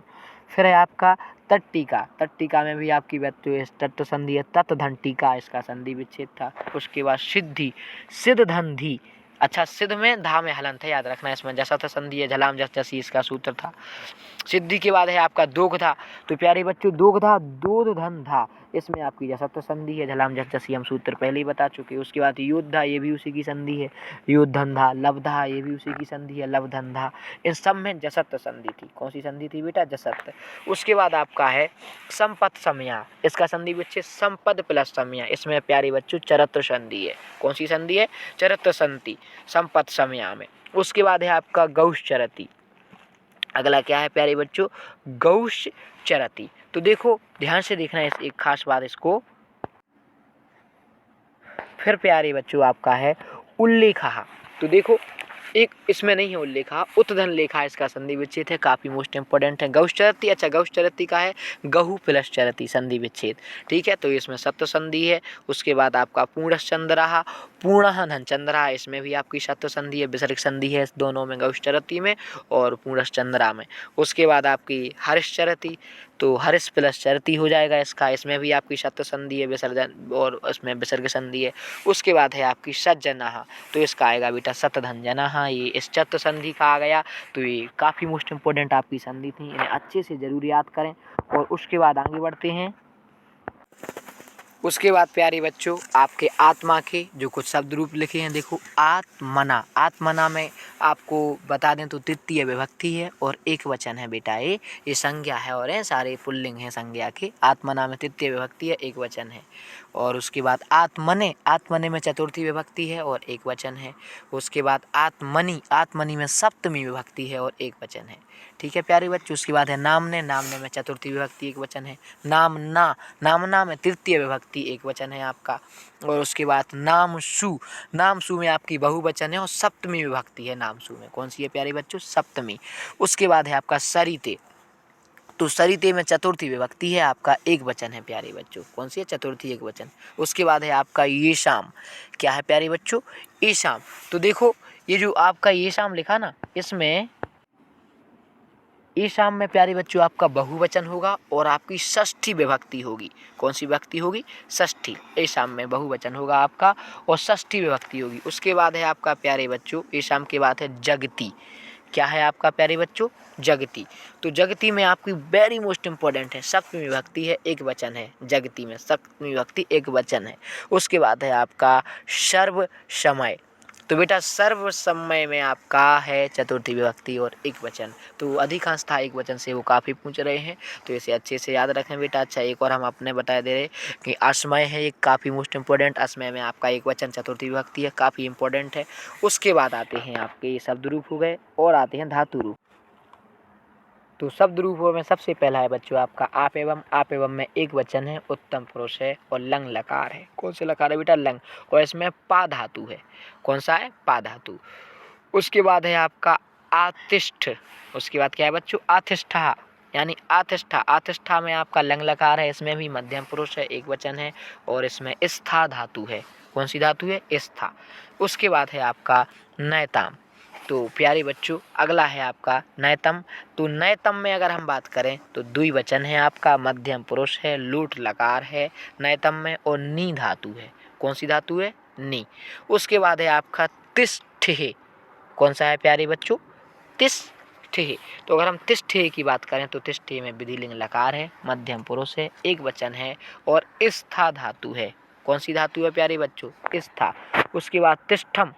फिर है आपका तट्टिका में भी आपकी तत्व संधि है, तत् धन टीका, इसका संधि विच्छेद था। उसके बाद सिद्ध धन धी। अच्छा, सिद्ध में धा में हलंत है, याद रखना, इसमें जसथ संधि है, झलाम जस जसी, इसका सूत्र था। सिद्धि के बाद है आपका दोगधा। तो प्यारे बच्चों दोगधा, दूध धन धा, इसमें आपकी जसत्व संधि है, झलाम जस जसी, हम सूत्र पहले ही बता चुके। उसके बाद योद्धा, ये भी उसी की संधि है, योद्धंधा। लब्धा, ये भी उसी की संधि है, लब्धंधा। इन सब में जसत्व संधि थी। कौन सी संधि थी बेटा, जसत्व। उसके बाद आपका है संपत समया, इसका संधि विच्छेद संपद प्लस समया, इसमें प्यारे बच्चों चरत्र संधि है। कौन सी संधि है, चरत्र संधि संपत समया में। उसके बाद है आपका गौश चरति। अगला क्या है प्यारे बच्चों, गौश चरति। तो देखो ध्यान से देखना है एक खास बात इसको। फिर प्यारे बच्चों आपका है उल्लेखा। तो देखो एक इसमें नहीं है उल्लेखा, उत्धन लेखा, इसका संधि विच्छेद है, काफी मोस्ट इंपोर्टेंट है। गौश चरति, अच्छा गौश चरति का है गहु प्लस चरति, संधि विच्छेद, ठीक है। तो इसमें सत्व संधि है। उसके बाद आपका पूर्णश्चंद्रहा, पूर्ण धन चंद्रा, इसमें भी आपकी सत्व संधि है, विसर्ग संधि है इस दोनों में, गौश चरति में और पूर्णश्चंद्रा में। उसके बाद आपकी हरिश चरति, तो हरिश प्लस चरति हो जाएगा इसका, इसमें भी आपकी सत्व संधि है, विसर्जन और इसमें विसर्ग संधि है। उसके बाद है आपकी सज्जनहा, तो इसका आएगा बेटा सतधंजनहा, ये इस चत्व संधि का आ गया। तो ये काफ़ी मोस्ट इंपोर्टेंट आपकी संधि थी, इन्हें अच्छे से जरूर याद करें। और उसके बाद आगे बढ़ते हैं। उसके बाद प्यारे बच्चों आपके आत्मा के जो कुछ शब्द रूप लिखे हैं, देखो आत्मना में आपको बता दें तो तृतीय विभक्ति है और एक वचन है बेटा, ये संज्ञा है और ये सारे पुल्लिंग हैं संज्ञा के। आत्मना में तृतीय विभक्ति है, एक वचन है। और उसके बाद आत्मने में चतुर्थी विभक्ति है और एक वचन है। उसके बाद आत्मनि में सप्तमी विभक्ति है और एक वचन है। ठीक है प्यारे बच्चों। उसके बाद है नामने, नामने में चतुर्थी विभक्ति एक वचन है। नामना, नामना में तृतीय विभक्ति एक वचन है आपका। और उसके बाद नामसु, नामसु में आपकी बहुवचन है और सप्तमी विभक्ति है नामसु में। कौन सी है प्यारे बच्चों? सप्तमी। उसके बाद है आपका सरिते, तो सरिते में चतुर्थी विभक्ति है आपका, एक वचन है प्यारे बच्चों। कौन सी है? चतुर्थी एक वचन। उसके बाद है आपका येषाम, क्या है प्यारे बच्चों? येषाम। तो देखो ये जो आपका येषाम लिखा ना, इसमें येषाम में प्यारे बच्चों आपका बहुवचन होगा और आपकी षष्ठी विभक्ति होगी। कौन सी विभक्ति होगी? षष्ठी। येषाम में बहुवचन होगा आपका और षष्ठी विभक्ति होगी। उसके बाद है आपका प्यारे बच्चों, येषाम के बाद है जगति। क्या है आपका प्यारे बच्चों? जगति। तो जगति में आपकी वेरी मोस्ट इंपॉर्टेंट है, सप्तमी विभक्ति है, एक वचन है। जगति में सप्तमी विभक्ति एक वचन है। उसके बाद है आपका सर्व समय। तो बेटा सर्व समय में आपका है चतुर्थी विभक्ति और एक वचन। तो अधिकांशतः एक वचन से वो काफ़ी पूछ रहे हैं, तो इसे अच्छे से याद रखें बेटा। अच्छा एक और हम अपने बता दे रहे कि असमय है, एक काफ़ी मोस्ट इंपॉर्टेंट। असमय में आपका एक वचन चतुर्थी विभक्ति है, काफ़ी इंपॉर्टेंट है। उसके बाद आते हैं आपके शब्द रूप हो गए और आते हैं धातु रूप। तो शब्द रूपों में सबसे पहला है बच्चों आपका आप एवं। आप एवं में एक वचन है, उत्तम पुरुष है और लंग लकार है। कौन से लकार है बेटा? लंग। और इसमें पा धातु है। कौन सा है? पा धातु। उसके बाद है आपका आतिष्ठ। उसके बाद क्या है बच्चों? आतिष्ठा, यानी आतिष्ठा। आतिष्ठा में आपका लंग लकार है, इसमें भी मध्यम पुरुष है, एक वचन है और इसमें स्था धातु है। कौन सी धातु है? स्था। उसके बाद है आपका नयताम। तो प्यारे बच्चों अगला है आपका नयतम। तो नयतम में अगर हम बात करें तो द्विवचन है आपका, मध्यम पुरुष है, लूट लकार है नयतम में और नी धातु है। कौन सी धातु है? नी। उसके बाद है आपका तिष्ठे। कौन सा है प्यारे बच्चों? तिष्ठे। तो अगर हम तिष्ठे की बात करें तो तिष्ठे में विधिलिंग लकार है, मध्यम पुरुष है, एक वचन है और स्था धातु है। कौन सी धातु है प्यारे बच्चों? स्था। उसके बाद तिष्ठम।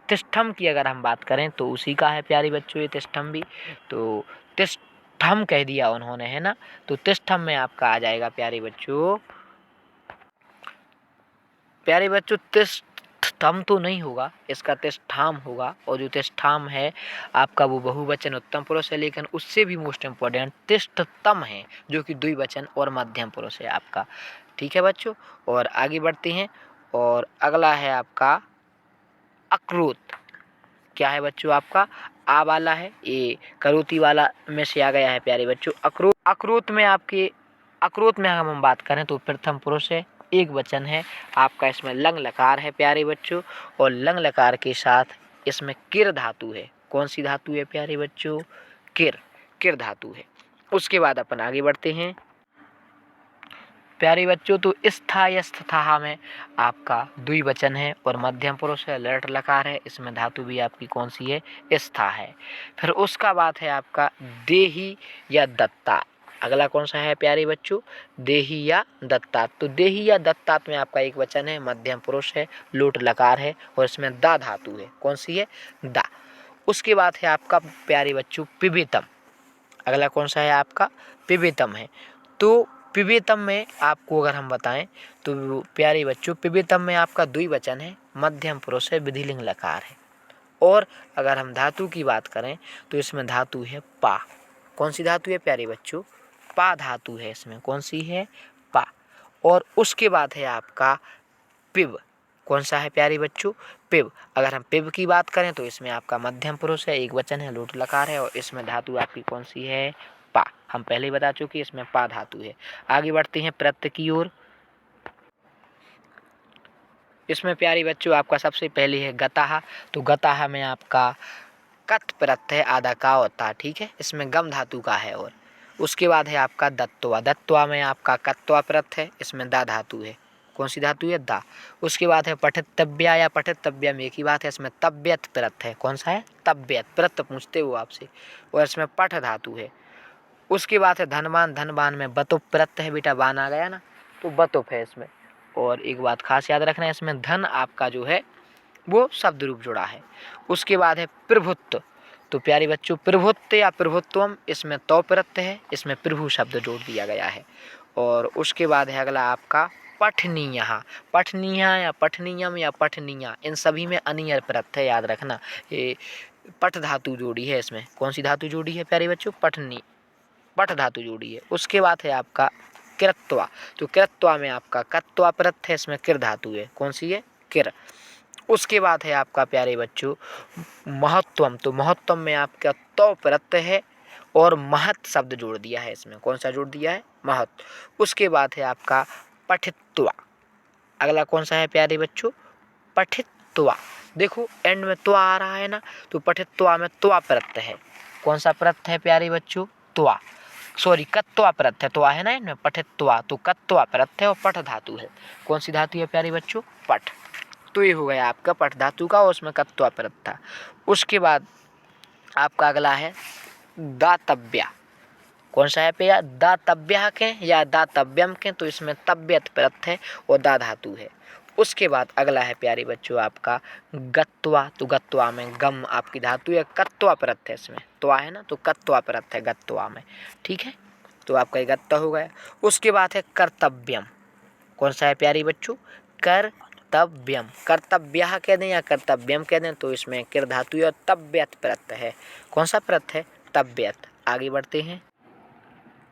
तिष्ठम की अगर हम बात करें तो उसी का है प्यारे बच्चों ये तिष्ठम भी। तो तिष्ठम कह दिया उन्होंने, है ना। तो तिष्ठम में आपका आ जाएगा प्यारे बच्चों, प्यारे बच्चों तिष्ठम तो नहीं होगा, इसका तिष्ठाम होगा। और जो तिष्ठाम है आपका वो बहुवचन उत्तम पुरुष है, लेकिन उससे भी मोस्ट इम्पोर्टेंट तिष्ठतम है जो कि द्विवचन और मध्यम पुरुष है आपका। ठीक है बच्चों, और आगे बढ़ते हैं। और अगला है आपका अक्रोत। क्या है बच्चों आपका? आ वाला है, ये करोती वाला में से आ गया है प्यारे बच्चों अक्रोत। अक्रोत में आपके अक्रोत में हम बात करें तो प्रथम पुरुष है, एक वचन है आपका। इसमें लंग लकार है प्यारे बच्चों और लंग लकार के साथ इसमें किर धातु है। कौन सी धातु है प्यारे बच्चों? किर। किर धातु है। उसके बाद अपन आगे बढ़ते हैं प्यारे बच्चों। तो स्थायस्थथा में आपका द्विवचन है और मध्यम पुरुष है, लट लकार है, इसमें धातु भी आपकी कौन सी है? स्था है। फिर उसका बात है आपका देही या दत्ता। अगला कौन सा है प्यारे बच्चों? देही या दत्ता। तो देही या दत्तात में आपका एक वचन है, मध्यम पुरुष है, लोट लकार है और इसमें दा धातु है। कौन सी है? दा। उसके बाद है आपका प्यारे बच्चों पिबेतम। अगला कौन सा है आपका? पिबेतम है। तो पिबेतम में आपको अगर हम बताएं तो प्यारे बच्चों पिबेतम में आपका द्विवचन है, मध्यम पुरुष है, विधिलिंग लकार है। और अगर हम धातु की बात करें तो इसमें धातु है पा। कौन सी धातु है प्यारे बच्चों? पा धातु है इसमें। कौन सी है? पा। और उसके बाद है आपका पिब। कौन सा है प्यारे बच्चों? पिब। अगर हम पिब की बात करें तो इसमें आपका मध्यम पुरुष है, एक वचन है, लोट लकार है और इसमें धातु आपकी कौन सी है? पा। हम पहले ही बता चुके इसमें पा धातु है। आगे बढ़ते हैं प्रत्यय की ओर। इसमें प्यारे बच्चों आपका सबसे पहले है गताहा। तो गताहा में आपका कत प्रत्यय आधा का होता है, ठीक है, इसमें गम धातु का है। और उसके बाद है आपका दत्तवा। दत्तवा में आपका कत्वा प्रत्यय है, इसमें दा धातु है। कौन सी धातु है? दा। उसके बाद है पठितव्या या पठितव्या में एक ही बात है, इसमें तव्यत प्रत्यय है। कौन सा है? तव्यत। प्रत्यय पूछते हो आपसे और इसमें पठ धातु है। उसके बाद है धनवान। धनवान में बतुप प्रत्यय है बेटा, बान आ गया ना, तो बतुप है इसमें। और एक बात खास याद रखना है, इसमें धन आपका जो है वो शब्द रूप जुड़ा है। उसके बाद है प्रभुत्व। तो प्यारे बच्चों प्रभुत्व या प्रभुत्वम, इसमें तो प्रत्यय है, इसमें प्रभु शब्द जोड़ दिया गया है। और उसके बाद है अगला आपका पठनीय। पठनीय या पठनीयम या पठनीय, इन सभी में अनियर प्रत्यय याद रखना। ये पठ धातु जोड़ी है इसमें। कौन सी धातु जोड़ी है प्यारे बच्चों? पठ धातु जोड़ी है। उसके बाद है आपका कृत्वा। तो कृत्वा में आपका कत्वा प्रत्यय है, इसमें किर धातु है। कौन सी है? किर। उसके बाद है आपका प्यारे बच्चों महत्वम। तो महत्वम में आपका तो प्रत्यय है और महत शब्द जोड़ दिया है इसमें। कौन सा जोड़ दिया है? महत। उसके बाद है आपका पठित्वा। अगला कौन सा है प्यारे बच्चों? पठित्वा। देखो एंड में त्वा आ रहा है ना, तो पठित्वा में त्वा प्रत्यय है। कौन सा प्रत्यय है प्यारे बच्चों? त्वा। सॉरी, कत्वा प्रत्यय। त्वा है ना इनमें, पठित्वा। तो कत्वा प्रत्यय और पठ धातु है। कौन सी धातु है प्यारे बच्चों? पठ। तो ये हो गया आपका पठ धातु का और उसमें कत्वा प्रत्यय था। उसके बाद आपका अगला है दातव्या। कौन सा है भैया? दातव्या के या दातव्यम के, तो इसमें तव्यत प्रत्यय और दा धातु है। उसके बाद अगला है प्यारे बच्चों आपका गत्वा। तो गत्वा में गम आपकी धातु है, कत्वा प्रत्यय इसमें। त्वा है ना, तो कत्वा प्रत्यय गत्वा में। ठीक है, तो आपका ये गत्वा हो गया। उसके बाद है कर्तव्यम। कौन सा है प्यारे बच्चों? कर्तव्यम। कर्तव्य कह दें या कर्तव्यम कह दें, तो इसमें किर धातु है और तव्यत प्रत्यय है। कौन सा प्रत्यय है? तव्यत। आगे बढ़ते हैं।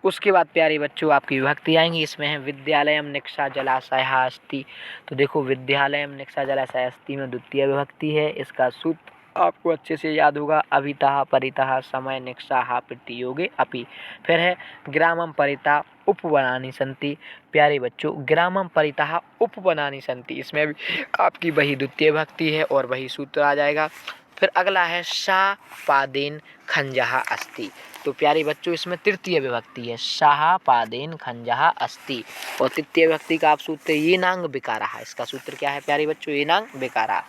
उसके बाद प्यारे बच्चों आपकी विभक्ति आएंगी। इसमें है विद्यालयम निक्षा जलाशयः अस्ति। तो देखो विद्यालयम निक्षा जलाशय अस्ति में द्वितीय विभक्ति है। इसका सूत्र आपको अच्छे से याद होगा। अभितः परितः समय निक्षाः प्रतियोगे अपि। फिर है ग्रामम परितः उपवनानि सन्ति। प्यारे बच्चों ग्रामम परितः उपवनानि सन्ति, इसमें भी आपकी वही द्वितीय विभक्ति है और वही सूत्र आ जाएगा। फिर अगला है शाह पादेन खंजः अस्ति। तो प्यारे बच्चों इसमें तृतीय विभक्ति है, शाह पादेन खंजः अस्ति। और तृतीय विभक्ति का आप सूत्र ये नांग विकारः। इसका सूत्र क्या है प्यारे बच्चों? ये नांग विकारः।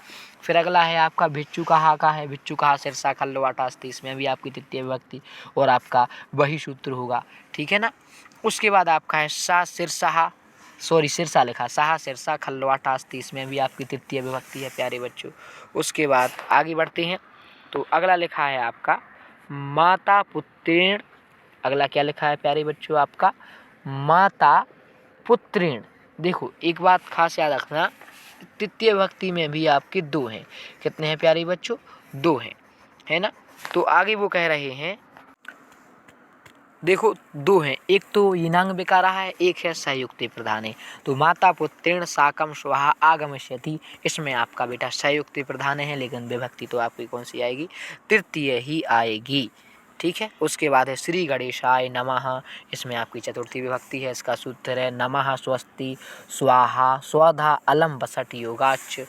फिर अगला है आपका भिक्षुकः का है, भिक्षुकः शीर्षा खल्लवाटा अस्ति। इसमें भी आपकी तृतीय विभक्ति और आपका वही सूत्र होगा। ठीक है ना। उसके बाद आपका है सा शीर्षा, सॉरी शीर्षा लिखा, साहा शीर्षा खल्लवाटा अस्ति। इसमें भी आपकी तृतीय विभक्ति है प्यारे बच्चों। उसके बाद आगे बढ़ते हैं। तो अगला लिखा है आपका माता पुत्रेण। अगला क्या लिखा है प्यारे बच्चों? आपका माता पुत्रेण। देखो एक बात खास याद रखना, तृतीय विभक्ति में भी आपके दो हैं। कितने हैं प्यारे बच्चों? दो हैं, है ना। तो आगे वो कह रहे हैं, देखो दो हैं, एक तो इनांग बिका रहा है, एक है संयुक्ति प्रधान है। तो माता पुत्रेण साकम स्वाहा आगमिष्यति, इसमें आपका बेटा संयुक्ति प्रधान है, लेकिन विभक्ति तो आपकी कौन सी आएगी? तृतीय ही आएगी। ठीक है। उसके बाद है श्री गणेशाय नमः। इसमें आपकी चतुर्थी विभक्ति है। इसका सूत्र है नमः स्वस्ति स्वाहा स्वधा अलम बसठ योगाच।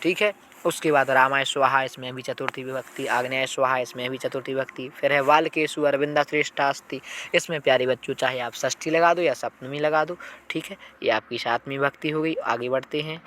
ठीक है। उसके बाद रामाय स्वाहा, इसमें भी चतुर्थी विभक्ति। आग्नेय स्वाहा, इसमें भी चतुर्थी विभक्ति। फिर है वाल्केषु अरविंद श्रेष्ठा अस्ति। इसमें प्यारे बच्चों चाहे आप षष्ठी लगा दो या सप्तमी लगा दो। ठीक है, ये आपकी सातवीं विभक्ति हो गई। आगे बढ़ते हैं।